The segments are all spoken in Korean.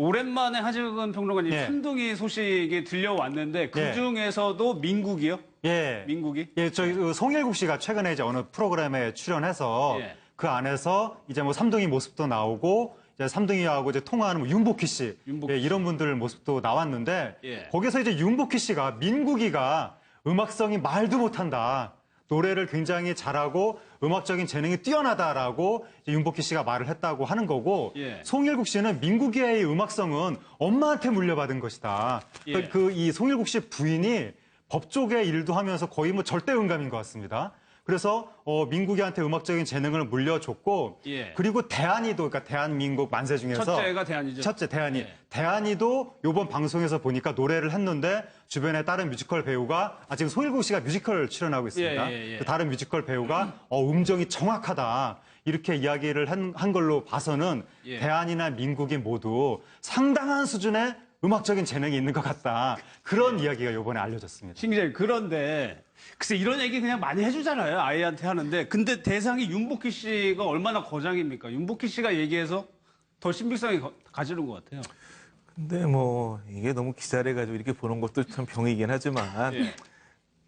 오랜만에 하재근 평론가님 예. 삼둥이 소식이 들려왔는데 그 중에서도 민국이요? 예. 민국이? 예, 저희 송일국 씨가 최근에 이제 어느 프로그램에 출연해서 예. 그 안에서 이제 뭐 삼둥이 모습도 나오고 이제 삼둥이하고 이제 통화하는 뭐 윤복희 씨, 윤복희 예, 이런 분들 모습도 나왔는데 예. 거기서 이제 윤복희 씨가 민국이가 음악성이 말도 못한다. 노래를 굉장히 잘하고 음악적인 재능이 뛰어나다라고 이제 윤복희 씨가 말을 했다고 하는 거고 예. 송일국 씨는 민국이의 음악성은 엄마한테 물려받은 것이다. 예. 이 송일국 씨 부인이 법조계 일도 하면서 거의 뭐 절대 음감인 것 같습니다. 그래서 민국이한테 음악적인 재능을 물려줬고 예. 그리고 대한이도 그러니까 대한민국 만세 중에서 첫째가 대한이죠. 첫째 대한이 예. 대한이도 이번 방송에서 보니까 노래를 했는데 주변에 다른 뮤지컬 배우가 지금 송일국 씨가 뮤지컬 출연하고 있습니다. 예. 그 다른 뮤지컬 배우가 음정이 정확하다 이렇게 이야기를 한 걸로 봐서는 예. 대한이나 민국이 모두 상당한 수준의 음악적인 재능이 있는 것 같다. 그런 이야기가 이번에 알려졌습니다. 신기자님, 그런데 글쎄 이런 얘기 그냥 많이 해주잖아요. 아이한테 하는데. 근데 대상이 윤복희 씨가 얼마나 거장입니까? 윤복희 씨가 얘기해서 더 신빙성이 가지는 것 같아요. 근데 뭐 이게 너무 기자래가지고 이렇게 보는 것도 참 병이긴 하지만 예.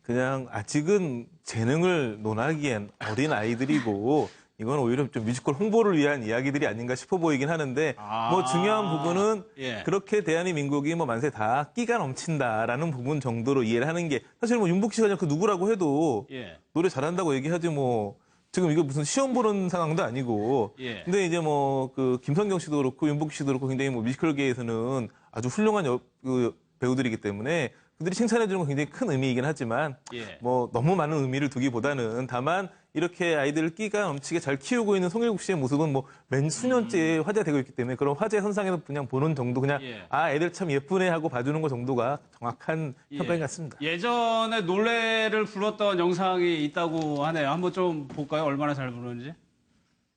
그냥 아직은 재능을 논하기엔 어린 아이들이고 이건 오히려 좀 뮤지컬 홍보를 위한 이야기들이 아닌가 싶어 보이긴 하는데 뭐 중요한 부분은 예. 그렇게 대한민국이 뭐 만세 다 끼가 넘친다라는 부분 정도로 이해를 하는 게 사실 뭐 윤복 씨가 그냥 그 누구라고 해도 예. 노래 잘한다고 얘기하지 뭐 지금 이거 무슨 시험 보는 상황도 아니고 예. 근데 이제 뭐 그 김성경 씨도 그렇고 윤복 씨도 그렇고 굉장히 뭐 뮤지컬계에서는 아주 훌륭한 그 배우들이기 때문에 그들이 칭찬해 주는 건 굉장히 큰 의미이긴 하지만 예. 뭐 너무 많은 의미를 두기보다는 다만 이렇게 아이들을 끼가 넘치게 잘 키우고 있는 송일국 씨의 모습은 뭐 몇 수년째 화제가 되고 있기 때문에 그런 화제 선상에서 그냥 보는 정도 그냥 예. 아 애들 참 예쁘네 하고 봐주는 것 정도가 정확한 평가인 것 같습니다. 예전에 노래를 불렀던 영상이 있다고 하네요. 한번 좀 볼까요? 얼마나 잘 부르는지.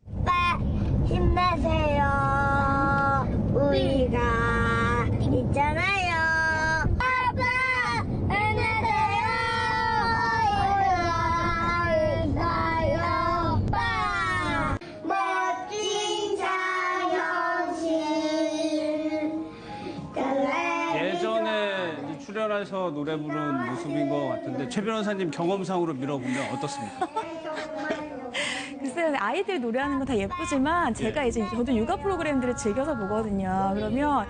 오빠 힘내세요. 우리가 있잖아요. 아빠 힘내세요. 우리가 있어요. 오빠 멋진 자연신 예전에 이제 출연해서 노래 부른 모습인 것 같은데 최 변호사님 경험상으로 밀어보면 어떻습니까? 글쎄요, 아이들이 노래하는 건 다 예쁘지만 제가 이제 저도 육아 프로그램들을 즐겨서 보거든요. 그러면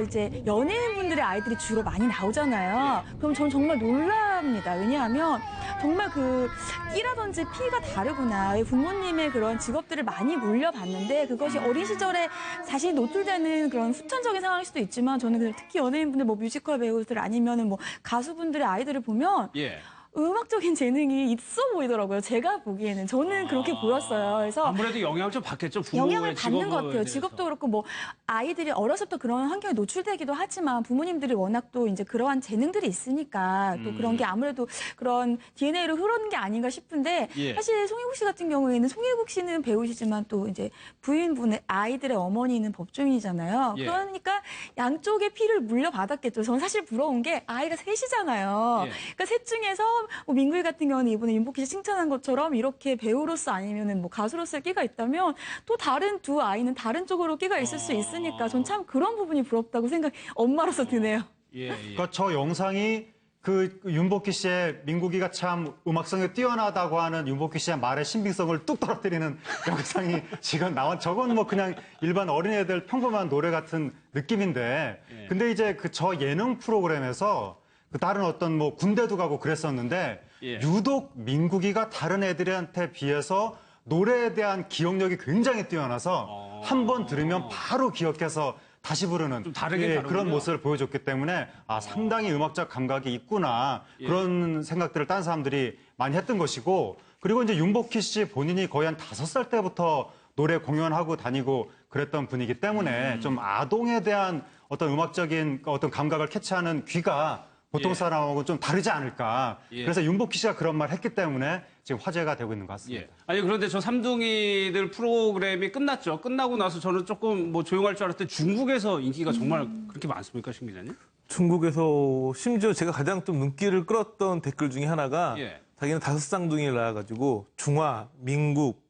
이제 연예인분들의 아이들이 주로 많이 나오잖아요. 그럼 전 정말 놀랍니다. 왜냐하면 정말 그 끼라든지 피가 다르구나. 부모님의 그런 직업들을 많이 물려봤는데 그것이 어린 시절에 자신이 노출되는 그런 후천적인 상황일 수도 있지만 저는 특히 연예인분들 뭐 뮤지컬 배우들 아니면은 뭐 가수분들의 아이들을 보면 예. 음악적인 재능이 있어 보이더라고요. 제가 보기에는. 저는 그렇게 보였어요. 그래서 아무래도 영향을 좀 받겠죠. 부모의 영향을 받는 것 같아요. 대해서. 직업도 그렇고 뭐 아이들이 어렸을 때 그런 환경에 노출되기도 하지만 부모님들이 워낙 또 이제 그러한 재능들이 있으니까 또 그런 게 아무래도 그런 DNA로 흐르는 게 아닌가 싶은데 예. 사실 송일국 씨 같은 경우에는 송일국 씨는 배우시지만 또 이제 부인분의 아이들의 어머니는 법조인이잖아요. 예. 그러니까 양쪽의 피를 물려받았겠죠. 저는 사실 부러운 게 아이가 셋이잖아요. 예. 그러니까 셋 중에서 뭐 민국이 같은 경우는 이번에 윤복희 씨 칭찬한 것처럼 이렇게 배우로서 아니면은 뭐 가수로서의 끼가 있다면 또 다른 두 아이는 다른 쪽으로 끼가 있을 수 있으니까 전 참 그런 부분이 부럽다고 엄마로서 드네요. 예. 그러니까 저 영상이 그 윤복희 씨의 민국이가 참 음악성이 뛰어나다고 하는 윤복희 씨의 말의 신빙성을 뚝 떨어뜨리는 영상이 지금 나온 저건 뭐 그냥 일반 어린애들 평범한 노래 같은 느낌인데 근데 이제 그 저 예능 프로그램에서 그 다른 어떤 뭐 군대도 가고 그랬었는데 예. 유독 민국이가 다른 애들한테 비해서 노래에 대한 기억력이 굉장히 뛰어나서 한 번 들으면 바로 기억해서 다시 부르는 좀 다르긴 다르군요. 그런 모습을 보여줬기 때문에 상당히 음악적 감각이 있구나 그런 생각들을 딴 사람들이 많이 했던 것이고 그리고 이제 윤복희 씨 본인이 거의 한 5살 때부터 노래 공연하고 다니고 그랬던 분이기 때문에 좀 아동에 대한 어떤 음악적인 어떤 감각을 캐치하는 귀가 보통 사람하고 좀 다르지 않을까. 그래서 윤복희 씨가 그런 말 했기 때문에 지금 화제가 되고 있는 것 같습니다. 예. 아니 그런데 저 삼둥이들 프로그램이 끝났죠. 끝나고 나서 저는 조금 뭐 조용할 줄 알았더니 중국에서 인기가 정말 그렇게 많습니까, 신 기자님? 중국에서 심지어 제가 가장 좀 눈길을 끌었던 댓글 중에 하나가 예. 자기는 5쌍둥이를 낳아가지고 중화, 민국,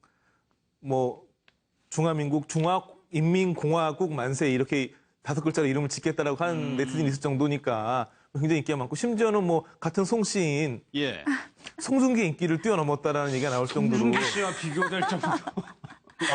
뭐 중화민국, 중화인민공화국 만세 이렇게 5글자로 이름을 짓겠다라고 하는 네티즌이 있을 정도니까 굉장히 인기가 많고 심지어는 뭐 같은 송씨인 예. 송중기의 인기를 뛰어넘었다라는 얘기가 나올 정도로 송중기 씨와 비교될 정도.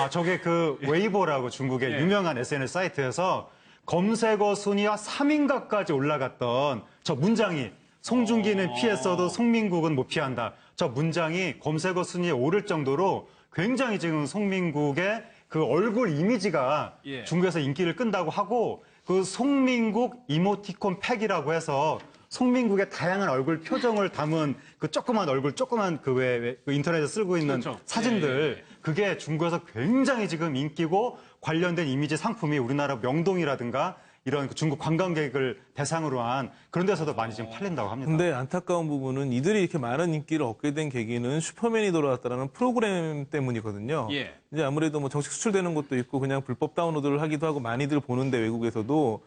저게 그 웨이보라고 중국의 예. 유명한 SNS 사이트에서 검색어 순위와 3인가까지 올라갔던 저 문장이 송중기는 피했어도 송민국은 못 피한다. 저 문장이 검색어 순위에 오를 정도로 굉장히 지금 송민국의 그 얼굴 이미지가 예. 중국에서 인기를 끈다고 하고 그 송민국 이모티콘 팩이라고 해서 송민국의 다양한 얼굴 표정을 담은 그 조그만 얼굴, 조그만 그 인터넷에 쓰고 있는 그렇죠. 사진들 예. 그게 중국에서 굉장히 지금 인기고 관련된 이미지 상품이 우리나라 명동이라든가 이런 그 중국 관광객을 대상으로 한 그런 데서도 많이 지금 팔린다고 합니다. 근데 안타까운 부분은 이들이 이렇게 많은 인기를 얻게 된 계기는 슈퍼맨이 돌아왔다라는 프로그램 때문이거든요. 예. 이제 아무래도 뭐 정식 수출되는 것도 있고 그냥 불법 다운로드를 하기도 하고 많이들 보는데 외국에서도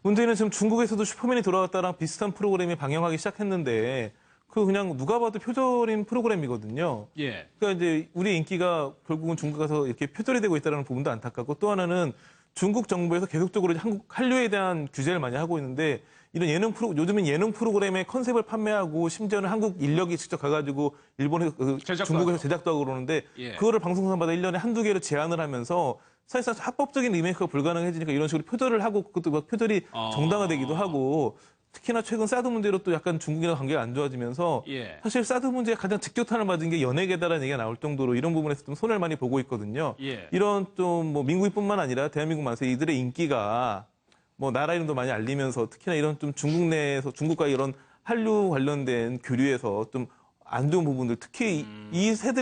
문제는 지금 중국에서도 슈퍼맨이 돌아왔다랑 비슷한 프로그램이 방영하기 시작했는데 그 그냥 누가 봐도 표절인 프로그램이거든요. 예. 그러니까 이제 우리의 인기가 결국은 중국 가서 이렇게 표절이 되고 있다는 부분도 안타깝고 또 하나는 중국 정부에서 계속적으로 한국 한류에 대한 규제를 많이 하고 있는데 이런 요즘은 예능 프로그램의 컨셉을 판매하고 심지어는 한국 인력이 직접 가가지고 일본에서 제작도 중국에서 하고. 제작도 하고 그러는데 예. 그거를 방송사마다 1년에 한두 개를 제한을 하면서 사실상 합법적인 리메이크가 불가능해지니까 이런 식으로 표절을 하고 그것도 막 표절이 정당화되기도 하고 특히나 최근 사드 문제로 또 약간 중국이랑 관계가 안 좋아지면서 예. 사실 사드 문제에 가장 직격탄을 맞은 게 연예계다라는 얘기가 나올 정도로 이런 부분에서 좀 손해를 많이 보고 있거든요. 예. 이런 좀 뭐 민국뿐만 아니라 대한민국 만세 이들의 인기가 뭐 나라 이름도 많이 알리면서 특히나 이런 좀 중국 내에서 중국과 이런 한류 관련된 교류에서 좀 안 좋은 부분들 특히 이 세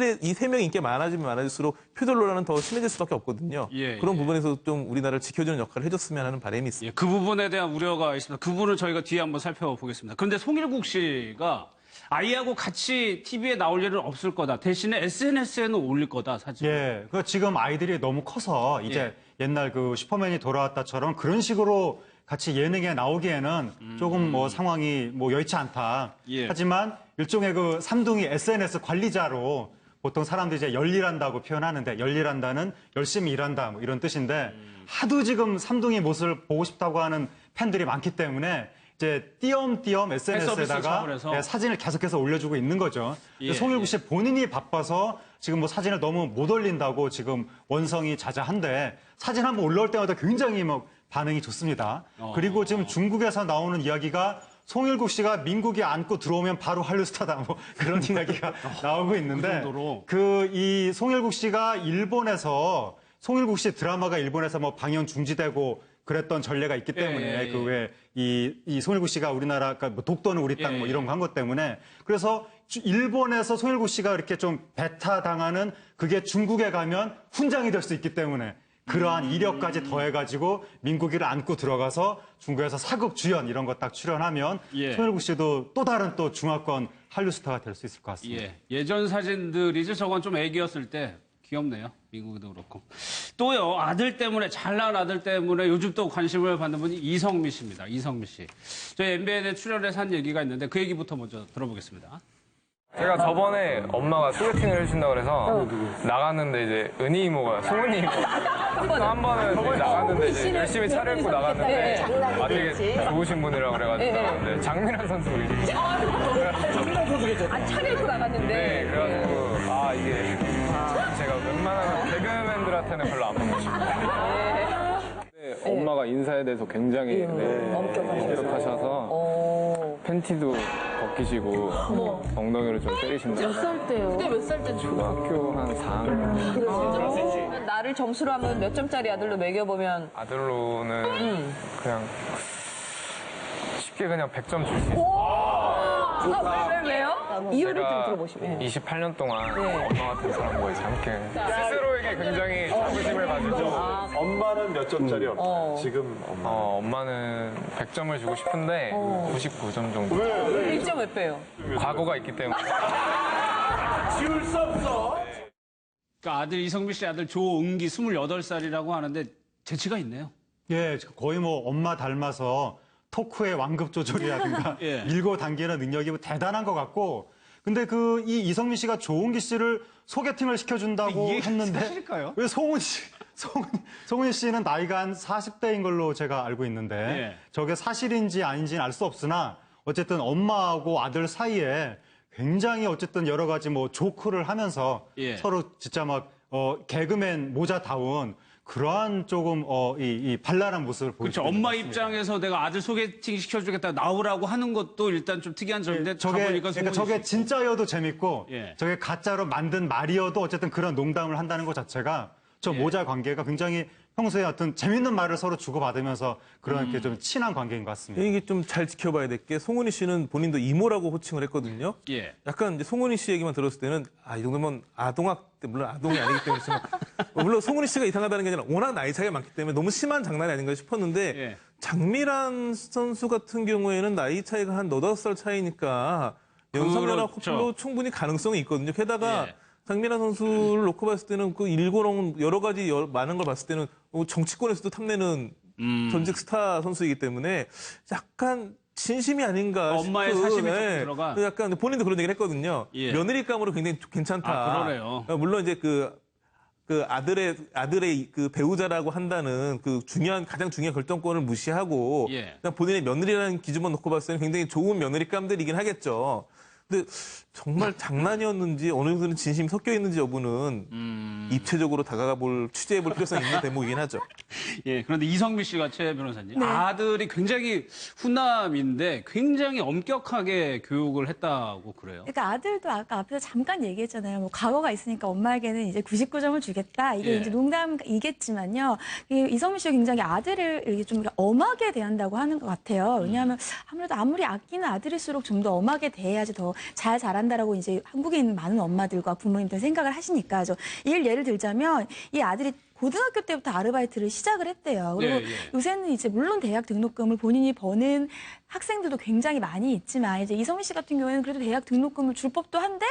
명의 인기가 많아지면 많아질수록 표절 논란은 더 심해질 수밖에 없거든요. 예, 그런 예. 부분에서 좀 우리나라를 지켜주는 역할을 해줬으면 하는 바람이 있습니다. 예, 그 부분에 대한 우려가 있습니다. 그 부분을 저희가 뒤에 한번 살펴보겠습니다. 그런데 송일국 씨가 아이하고 같이 TV에 나올 일은 없을 거다. 대신에 SNS에는 올릴 거다, 사진. 예, 그 지금 아이들이 너무 커서 이제 옛날 그 슈퍼맨이 돌아왔다처럼 그런 식으로 같이 예능에 나오기에는 조금 뭐 상황이 뭐 여의치 않다. 예. 하지만 일종의 그 삼둥이 SNS 관리자로 보통 사람들이 이제 열일한다고 표현하는데 열일한다는 열심히 일한다 뭐 이런 뜻인데 하도 지금 삼둥이 모습을 보고 싶다고 하는 팬들이 많기 때문에 이제 띄엄띄엄 SNS에다가 차원에서. 사진을 계속해서 올려주고 있는 거죠. 예, 송일국 씨 본인이 바빠서 지금 뭐 사진을 너무 못 올린다고 지금 원성이 자자한데 사진 한번 올라올 때마다 굉장히 뭐 반응이 좋습니다. 그리고 지금 중국에서 나오는 이야기가 송일국 씨가 민국이 안고 들어오면 바로 한류 스타다 뭐 그런 이야기가 나오고 있는데 정도로? 이 송일국 씨가 일본에서 송일국 씨 드라마가 일본에서 뭐 방영 중지되고 그랬던 전례가 있기 때문에 예. 그 왜 이 송일국 씨가 우리나라 그러니까 뭐 독도는 우리 땅 뭐 예. 이런 거 한 것 때문에 그래서 일본에서 송일국 씨가 이렇게 좀 배타당하는 그게 중국에 가면 훈장이 될 수 있기 때문에 그러한 이력까지 더해가지고 민국이를 안고 들어가서 중국에서 사극 주연 이런 거 딱 출연하면 예. 송일국 씨도 또 다른 또 중화권 한류 스타가 될 수 있을 것 같습니다. 예. 예전 사진들이죠. 저건 좀 애기였을 때 귀엽네요. 미국도 그렇고. 또요, 아들 때문에, 잘난 아들 때문에 요즘 또 관심을 받는 분이 이성미 씨입니다. 이성미 씨. 저희 MBN에 출연해서 한 얘기가 있는데 그 얘기부터 먼저 들어보겠습니다. 제가 저번에 엄마가 소개팅을 해주신다고 그래서 나갔는데 이제 은희 이모가 송은이 이모 한 번은 이제 나갔는데 이제 열심히 차려입고 나갔는데 아 되게 좋으신 분이라고 그래가지고 나갔는데 장민환 선수 안 차려입고 나갔는데. 네, 그래가지고 아 이게 제가 웬만한 개그맨들한테는 별로 안 보고 싶어요. 네, 엄마가 인사에 대해서 굉장히 엄격하셔서 팬티도 벗기시고 엉덩이를 좀 때리신다. 몇 살 때요? 그때 몇 살 때? 중학교 한 4학년. 나를 점수로 하면 몇 점짜리 아들로 매겨보면 아들로는 그냥 쉽게 그냥 100점 줄 수 있어요. 왜요? 이유를 좀 제가 들어보시면. 28년 동안 네. 엄마 같은 사람과 이제 함께 스스로에게 굉장히 자부심을 가지고 엄마는 몇 점짜리였나요? 지금 엄마는 100점을 주고 싶은데 99점 정도. 1점 몇 배요? 과거가 있기 때문에. 그러니까 아들 이성미 씨 아들 조은기 28살이라고 하는데 재치가 있네요. 예, 거의 뭐 엄마 닮아서 토크의 완급 조절이라든가 예. 밀고 당기는 능력이 대단한 것 같고 근데 이 이성민 씨가 조은기 씨를 소개팅을 시켜준다고 이게 했는데 사실일까요? 왜 송은희 씨는 나이가 한 40대인 걸로 제가 알고 있는데 예. 저게 사실인지 아닌지는 알 수 없으나 어쨌든 엄마하고 아들 사이에 굉장히 어쨌든 여러 가지 뭐 조크를 하면서 예. 서로 진짜 막 개그맨 모자다운 그러한 조금 이 발랄한 모습을 그렇죠. 보여주고 있는 엄마 것 같습니다. 입장에서 내가 아들 소개팅 시켜주겠다 나오라고 하는 것도 일단 좀 특이한 점인데 저게 가보니까 그러니까 송은이 저게 씨. 진짜여도 재밌고 예. 저게 가짜로 만든 말이어도 어쨌든 그런 농담을 한다는 것 자체가 저 예. 모자 관계가 굉장히 평소에 어떤 재밌는 말을 서로 주고받으면서 그런 이렇게 좀 친한 관계인 것 같습니다. 이게 좀 잘 지켜봐야 될 게 송은희 씨는 본인도 이모라고 호칭을 했거든요. 예. 약간 이제 송은희 씨 얘기만 들었을 때는 이 정도면 아동학 때 물론 아동이 아니기 때문에 지만 물론 송은희 씨가 이상하다는 게 아니라 워낙 나이 차이가 많기 때문에 너무 심한 장난이 아닌가 싶었는데 예. 장미란 선수 같은 경우에는 나이 차이가 한 8-5살 차이니까 연상연하 그렇죠. 커플로 충분히 가능성이 있거든요. 게다가 예. 장미란 선수를 놓고 봤을 때는 그 일고롱 여러 가지 많은 걸 봤을 때는 정치권에서도 탐내는 전직 스타 선수이기 때문에 약간 진심이 아닌가 엄마의 싶은, 사심이 조금 들어가. 약간 본인도 그런 얘기를 했거든요. 예. 며느리감으로 굉장히 괜찮다. 아, 그러네요. 물론 이제 그 아들의 그 배우자라고 한다는 그 가장 중요한 결정권을 무시하고 예. 그냥 본인의 며느리라는 기준만 놓고 봤을 때는 굉장히 좋은 며느리감들이긴 하겠죠. 근데 정말 장난이었는지 어느 정도는 진심이 섞여 있는지 여부는 입체적으로 다가가 취재해 볼 필요성이 있는 대목이긴 하죠. 예, 그런데 이성미 씨가 최 변호사님 아들이 굉장히 후남인데 굉장히 엄격하게 교육을 했다고 그래요. 그러니까 아들도 아까 앞에서 잠깐 얘기했잖아요. 뭐 과거가 있으니까 엄마에게는 이제 99점을 주겠다. 이게 예. 이제 농담이겠지만요. 이성민 씨가 굉장히 아들을 이렇게 좀 엄하게 대한다고 하는 것 같아요. 왜냐하면 아무래도 아무리 아끼는 아들일수록 좀 더 엄하게 대해야지 더 잘 자란다라고 이제 한국에 있는 많은 엄마들과 부모님들 생각을 하시니까 예를 들자면 이 아들이 고등학교 때부터 아르바이트를 시작을 했대요. 그리고 예, 예. 요새는 이제 물론 대학 등록금을 본인이 버는 학생들도 굉장히 많이 있지만 이제 이성민 씨 같은 경우에는 그래도 대학 등록금을 줄 법도 한데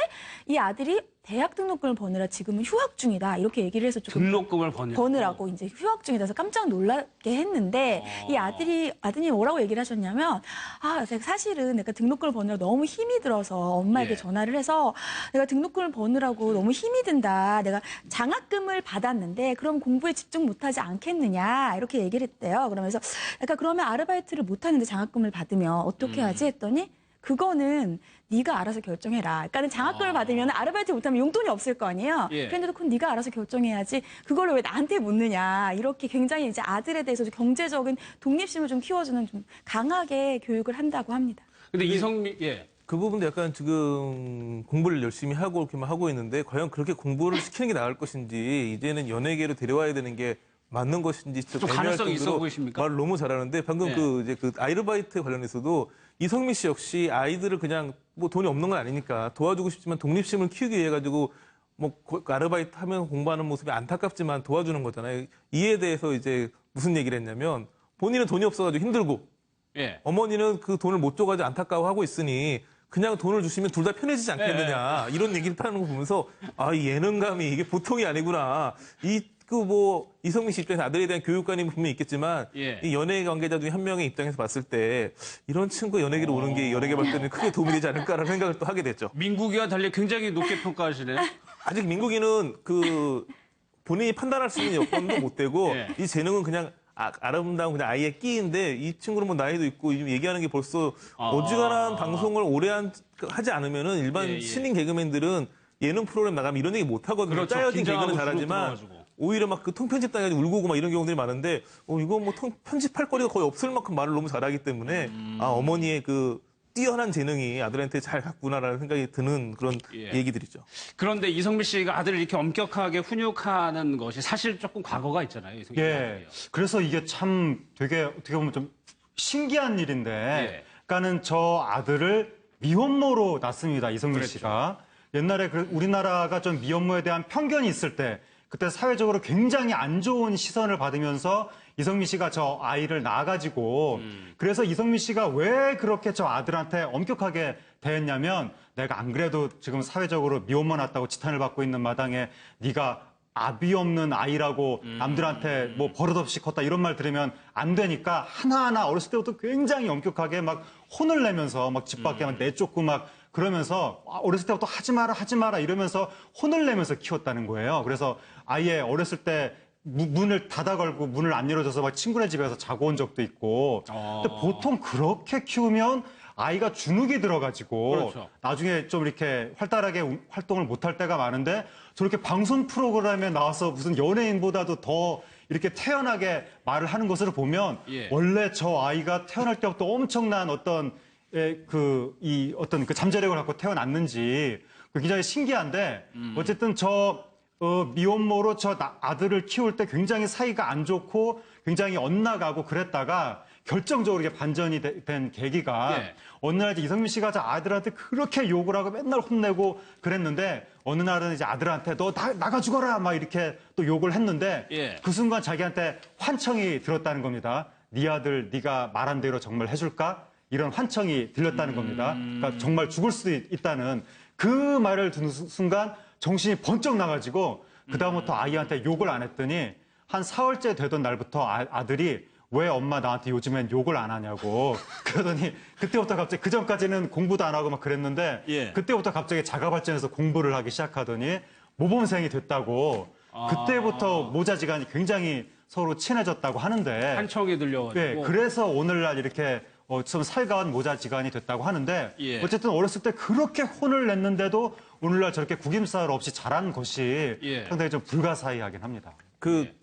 이 아들이 대학 등록금을 버느라 지금은 휴학 중이다. 이렇게 얘기를 해서 조금 등록금을 버느라고 이제 휴학 중이라서 깜짝 놀라게 했는데 이 아드님이 뭐라고 얘기를 하셨냐면 사실은 내가 등록금을 버느라 너무 힘이 들어서 엄마에게 예. 전화를 해서 내가 등록금을 버느라고 너무 힘이 든다. 내가 장학금을 받았는데 그럼 공부에 집중 못하지 않겠느냐 이렇게 얘기를 했대요. 그러면서 약간 그러면 아르바이트를 못하는데 장학금을 받으면 어떻게 하지 했더니 그거는 네가 알아서 결정해라. 그러니까는 장학금을 받으면 아르바이트 못하면 용돈이 없을 거 아니에요. 예. 그런데도 그건 네가 알아서 결정해야지. 그걸로 왜 나한테 묻느냐. 이렇게 굉장히 이제 아들에 대해서 좀 경제적인 독립심을 좀 키워주는 좀 강하게 교육을 한다고 합니다. 근데 이성미 그 부분도 약간 지금 공부를 열심히 하고 이렇게만 하고 있는데 과연 그렇게 공부를 시키는 게 나을 것인지 이제는 연예계로 데려와야 되는 게 맞는 것인지 좀 가능성이 있어 보이십니까? 말을 너무 잘하는데 방금 네. 그 아르바이트 관련해서도 이성미 씨 역시 아이들을 그냥 뭐 돈이 없는 건 아니니까 도와주고 싶지만 독립심을 키우기 위해 가지고 뭐 아르바이트 하면 공부하는 모습이 안타깝지만 도와주는 거잖아요. 이에 대해서 이제 무슨 얘기를 했냐면 본인은 돈이 없어가지고 힘들고 예. 어머니는 그 돈을 못 줘가지고 안타까워하고 있으니 그냥 돈을 주시면 둘 다 편해지지 않겠느냐 이런 얘기를 하는 거 보면서 이 예능감이 이게 보통이 아니구나. 이성민 씨 입장에서 아들에 대한 교육관이 분명히 있겠지만 예. 이 연예 관계자 중에 한 명의 입장에서 봤을 때 이런 친구가 연예계로 오는 게 연예계 볼 때는 크게 도움이 되지 않을까라는 생각을 또 하게 됐죠. 민국이와 달리 굉장히 높게 평가하시네요. 아직 민국이는 본인이 판단할 수 있는 여건도 못 되고 예. 이 재능은 그냥 아름다운 그냥 아이의 끼인데 이 친구는 뭐 나이도 있고 요즘 얘기하는 게 벌써 어지간한 방송을 오래 하지 않으면은 일반 예. 신인 개그맨들은 예능 프로그램 나가면 이런 얘기 못 하거든요. 그렇죠. 짜여진 긴장하고 개그는 주눅 잘하지만 들어가지고. 오히려 막 그 통편집 당해가지고 울고 오고 막 이런 경우들이 많은데 이거 뭐 편집할 거리가 거의 없을 만큼 말을 너무 잘하기 때문에 어머니의 그 뛰어난 재능이 아들한테 잘 갔구나라는 생각이 드는 그런 예. 얘기들이죠. 그런데 이성미 씨가 아들을 이렇게 엄격하게 훈육하는 것이 사실 조금 과거가 있잖아요. 이성미 예. 그래서 이게 참 되게 어떻게 보면 좀 신기한 일인데, 예. 그러니까는 저 아들을 미혼모로 낳습니다. 이성민 그랬죠. 씨가. 옛날에 우리나라가 좀 미혼모에 대한 편견이 있을 때, 그때 사회적으로 굉장히 안 좋은 시선을 받으면서 이성민 씨가 저 아이를 낳아가지고 그래서 이성민 씨가 왜 그렇게 저 아들한테 엄격하게 대했냐면 내가 안 그래도 지금 사회적으로 미혼모 낳았다고 지탄을 받고 있는 마당에 네가 아비 없는 아이라고 남들한테 뭐 버릇없이 컸다 이런 말 들으면 안 되니까 하나하나 어렸을 때부터 굉장히 엄격하게 막 혼을 내면서 막 집 밖에 막 내쫓고 막 그러면서 어렸을 때부터 하지 마라 이러면서 혼을 내면서 키웠다는 거예요. 그래서 아예 어렸을 때 문을 닫아 걸고 문을 안 열어줘서 막 친구네 집에 가서 자고 온 적도 있고. 근데 보통 그렇게 키우면 아이가 주눅이 들어가지고 그렇죠. 나중에 좀 이렇게 활달하게 활동을 못할 때가 많은데 저렇게 방송 프로그램에 나와서 무슨 연예인보다도 더 이렇게 태연하게 말을 하는 것을 보면 예. 원래 저 아이가 태어날 때부터 엄청난 어떤 어떤 그 잠재력을 갖고 태어났는지 굉장히 신기한데 어쨌든 미혼모로 아들을 키울 때 굉장히 사이가 안 좋고 굉장히 엇나가고 그랬다가 결정적으로 이게 반전이 된 계기가 예. 어느 날 이제 이성민 씨가 저 아들한테 그렇게 욕을 하고 맨날 혼내고 그랬는데 어느 날은 이제 아들한테 너 나가 죽어라 막 이렇게 또 욕을 했는데 예. 그 순간 자기한테 환청이 들었다는 겁니다. 네 아들 네가 말한 대로 정말 해줄까? 이런 환청이 들렸다는 겁니다. 그러니까 정말 죽을 수도 있다는 그 말을 듣는 순간 정신이 번쩍 나가지고 그다음부터 아이한테 욕을 안 했더니 한 4월째 되던 날부터 아들이 왜 엄마 나한테 요즘엔 욕을 안 하냐고 그러더니 그때부터 갑자기 그전까지는 공부도 안 하고 막 그랬는데 예. 그때부터 갑자기 자가 발전해서 공부를 하기 시작하더니 모범생이 됐다고 그때부터 모자지간이 굉장히 서로 친해졌다고 하는데 한청이 들려가지고. 네, 그래서 오늘날 이렇게 좀 살가운 모자지간이 됐다고 하는데 예. 어쨌든 어렸을 때 그렇게 혼을 냈는데도 오늘날 저렇게 구김살 없이 자란 것이 예. 상당히 좀 불가사의하긴 합니다.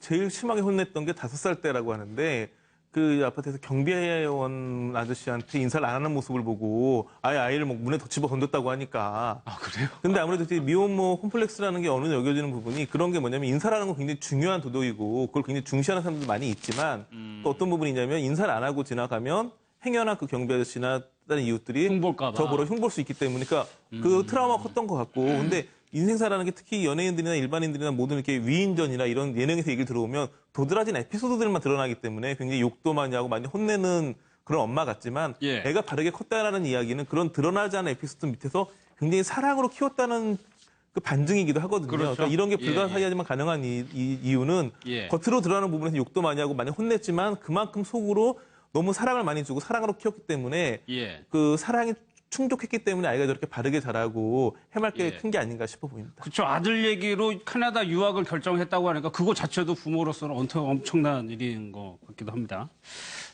제일 심하게 혼냈던 게 5살 때라고 하는데 그 아파트에서 경비원 아저씨한테 인사를 안 하는 모습을 보고 아이를 뭐 문에 덧집어 던졌다고 하니까. 아, 그래요? 근데 아무래도 이제 미혼모 콤플렉스라는 게 어느 정도 여겨지는 부분이 그런 게 뭐냐면 인사라는 건 굉장히 중요한 도덕이고 그걸 굉장히 중시하는 사람들도 많이 있지만 또 어떤 부분이냐면 인사를 안 하고 지나가면 행여나 그 경비 아저씨나 다른 이웃들이 흉볼까 봐. 저 보러 흉볼 수 있기 때문에 그러니까 그 트라우마가 컸던 것 같고 근데 인생사라는 게 특히 연예인들이나 일반인들이나 모든 이렇게 위인전이나 이런 예능에서 얘기를 들어오면 도드라진 에피소드들만 드러나기 때문에 굉장히 욕도 많이 하고 많이 혼내는 그런 엄마 같지만 예. 애가 바르게 컸다라는 이야기는 그런 드러나지 않은 에피소드 밑에서 굉장히 사랑으로 키웠다는 그 반증이기도 하거든요. 그렇죠. 그러니까 이런 게 예, 불가사의하지만 가능한 이유는 예. 겉으로 드러나는 부분에서 욕도 많이 하고 많이 혼냈지만 그만큼 속으로 너무 사랑을 많이 주고 사랑으로 키웠기 때문에 예. 그 사랑이 충족했기 때문에 아이가 저렇게 바르게 자라고 해맑게 예. 큰 게 아닌가 싶어 보입니다. 그렇죠. 아들 얘기로 캐나다 유학을 결정했다고 하니까 그거 자체도 부모로서는 엄청난 일인 것 같기도 합니다.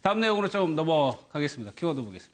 다음 내용으로 좀 넘어가겠습니다. 키워드 보겠습니다.